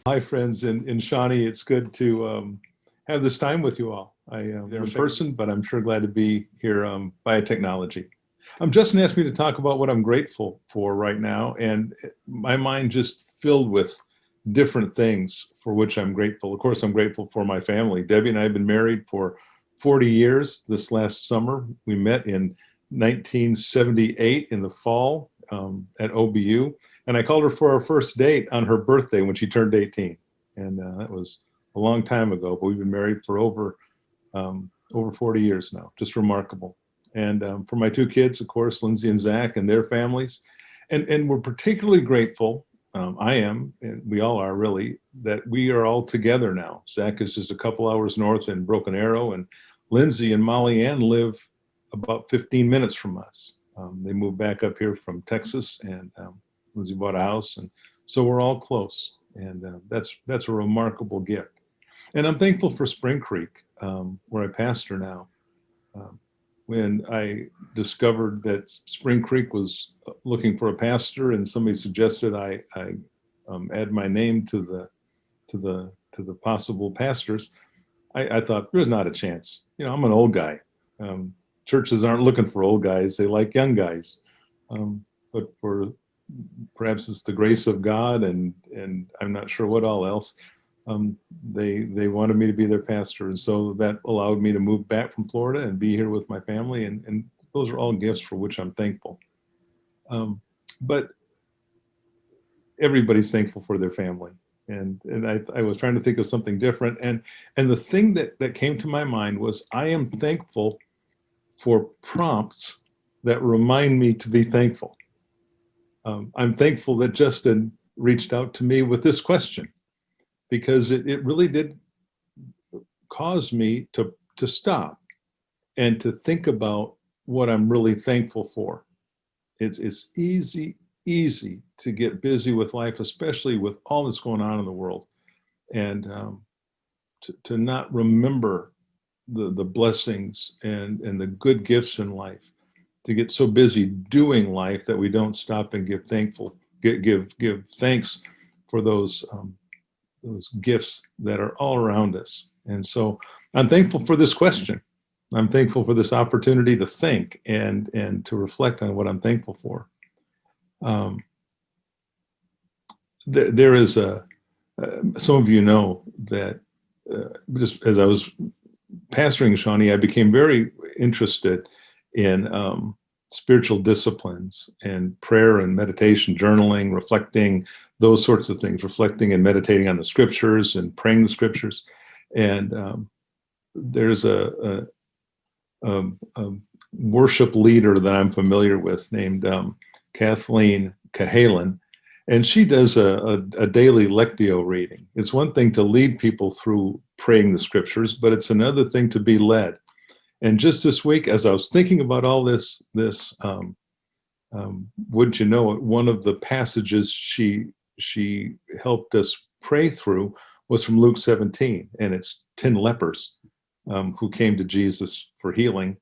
Hi, friends in Shawnee. It's good to have this time with you all. I am there in person, but I'm sure glad to be here via technology. Justin asked me to talk about what I'm grateful for right now, and my mind just filled with different things for which I'm grateful. Of course, I'm grateful for my family. Debbie and I have been married for 40 years. This last summer, we met in 1978 in the fall at OBU. And I called her for our first date on her birthday when she turned 18. And that was a long time ago, but we've been married for over 40 years now. Just remarkable. And for my two kids, of course, Lindsay and Zach and their families. And we're particularly grateful, I am, and we all are really, that we are all together now. Zach is just a couple hours north in Broken Arrow, and Lindsay and Molly Ann live about 15 minutes from us. They moved back up here from Texas, and Lindsay bought a house, and so we're all close, and that's a remarkable gift. And I'm thankful for Spring Creek, where I pastor now. When I discovered that Spring Creek was looking for a pastor, and somebody suggested I add my name to the possible pastors, I thought there's not a chance. You know, I'm an old guy. Churches aren't looking for old guys; they like young guys. But for perhaps it's the grace of God, and I'm not sure what all else. They wanted me to be their pastor, and so that allowed me to move back from Florida and be here with my family, and those are all gifts for which I'm thankful. But everybody's thankful for their family, and I was trying to think of something different, and the thing that came to my mind was I am thankful for prompts that remind me to be thankful. I'm thankful that Justin reached out to me with this question, because it really did cause me to stop and to think about what I'm really thankful for. It's easy to get busy with life, especially with all that's going on in the world, and to not remember the blessings and the good gifts in life, to get so busy doing life that we don't stop and give thanks for those gifts that are all around us. And so I'm thankful for this question. I'm thankful for this opportunity to think and to reflect on what I'm thankful for. There is some of you know that just as I was pastoring Shawnee, I became very interested in spiritual disciplines and prayer and meditation, journaling, reflecting, those sorts of things, reflecting and meditating on the scriptures and praying the scriptures. And there's a worship leader that I'm familiar with named Kathleen Cahalan, and she does a daily Lectio reading. It's one thing to lead people through praying the scriptures, but it's another thing to be led. And just this week, as I was thinking about all this, wouldn't you know it, one of the passages she helped us pray through was from Luke 17, and it's 10 lepers who came to Jesus for healing,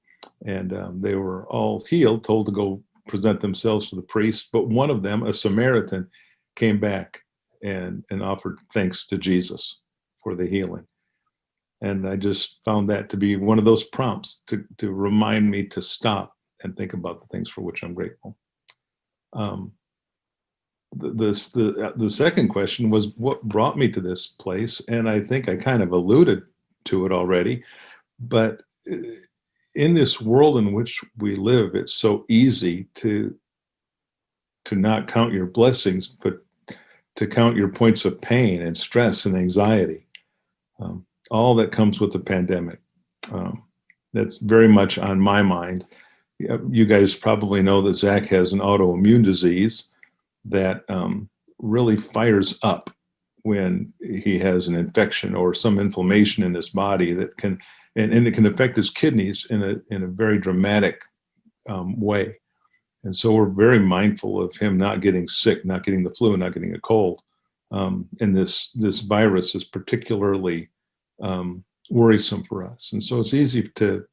and they were all healed, told to go present themselves to the priest, but one of them, a Samaritan, came back and offered thanks to Jesus for the healing. And I just found that to be one of those prompts to remind me to stop and think about the things for which I'm grateful. The second question was what brought me to this place, and I think I kind of alluded to it already, but in this world in which we live, it's so easy to to not count your blessings, but to count your points of pain and stress and anxiety, all that comes with the pandemic. That's very much on my mind. You guys probably know that Zach has an autoimmune disease that really fires up when he has an infection or some inflammation in his body that can, and it can affect his kidneys in a very dramatic way. And so we're very mindful of him not getting sick, not getting the flu, not getting a cold. And this virus is particularly worrisome for us. And so it's easy to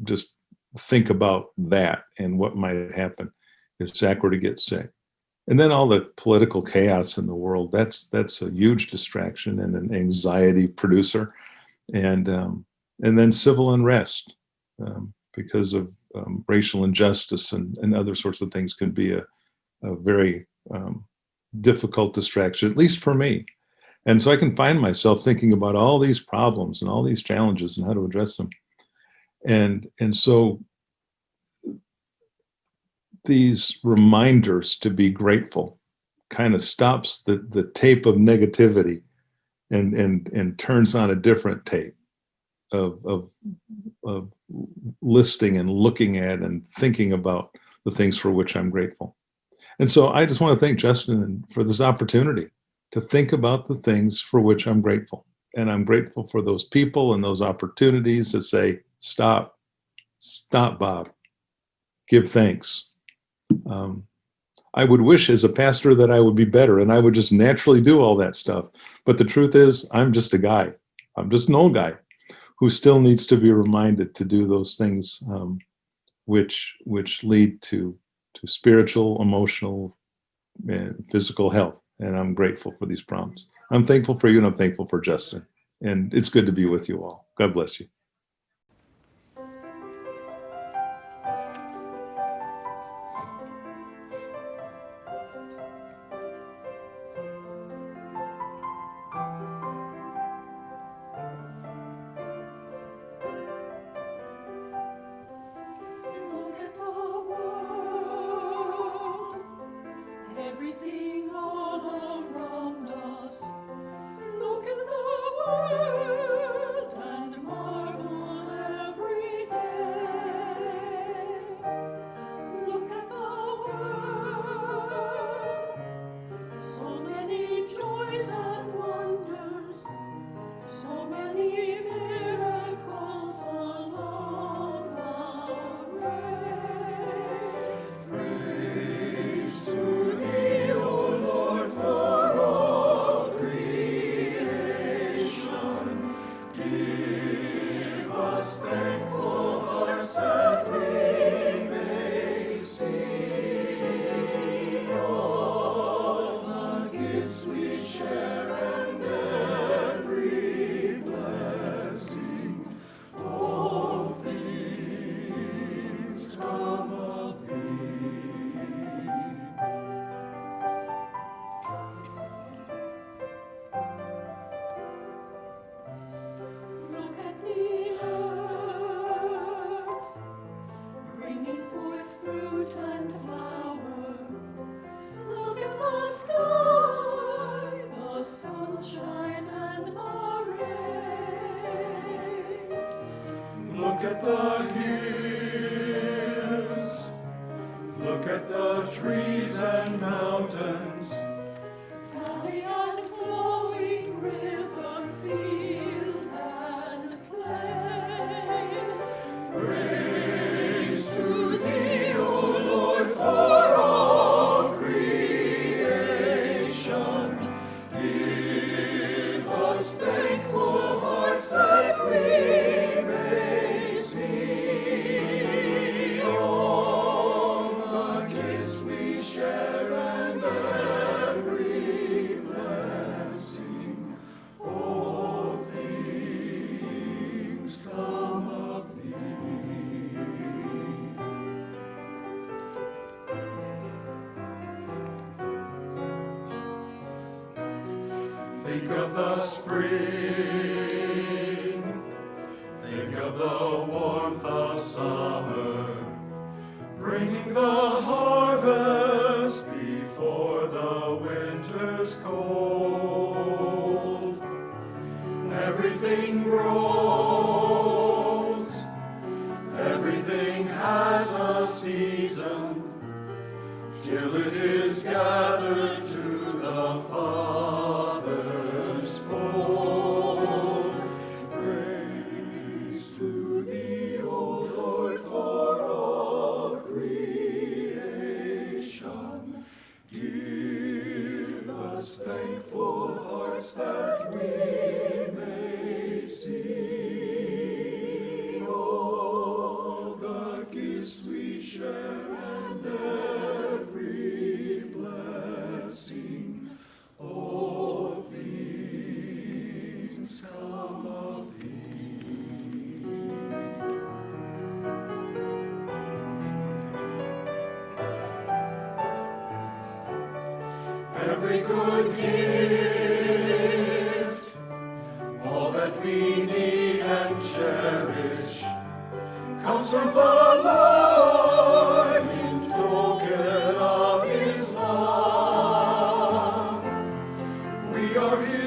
just think about that and what might happen if Zach were to get sick. And then all the political chaos in the world, that's a huge distraction and an anxiety producer. And then civil unrest because of racial injustice and other sorts of things can be a very difficult distraction, at least for me. And so I can find myself thinking about all these problems and all these challenges and how to address them. And so these reminders to be grateful kind of stops the tape of negativity and turns on a different tape of listing and looking at and thinking about the things for which I'm grateful. And so I just want to thank Justin for this opportunity to think about the things for which I'm grateful. And I'm grateful for those people and those opportunities that say, stop, Bob, give thanks. I would wish as a pastor that I would be better and I would just naturally do all that stuff. But the truth is, I'm just a guy. I'm just an old guy who still needs to be reminded to do those things which lead to spiritual, emotional, and physical health. And I'm grateful for these prompts. I'm thankful for you and I'm thankful for Justin. And it's good to be with you all. God bless you. Everything all around us. Look at the world and marvel every day. Look at the world. So many joys and wonders. So many miracles along the way. Praise to thee, O Lord, for all creation. Give us thankful hearts that we may see all the gifts we share and every blessing. All things come of thee. Look at the earth, bringing forth fruit and flower. Look at the sky, the sunshine and the rain. Look at the hills, look at the trees and mountains. Valley and flowing river, field and plain. Praise to thee, O Lord, for all creation. Give us thankful hearts that we may see all the gifts we share and every blessing. All things come of thee. Think of the spring, think of the warmth of summer, bringing the harvest the winter's cold. Everything grows, everything has a season, till it is gathered to the Father's fold. Praise to thee, O Lord, for all creation. Give us thankful hearts that we may sing all the gifts we share and every blessing. All things come of thee. Every good gift, all that we need and cherish, comes from the Lord in token of His love. We are His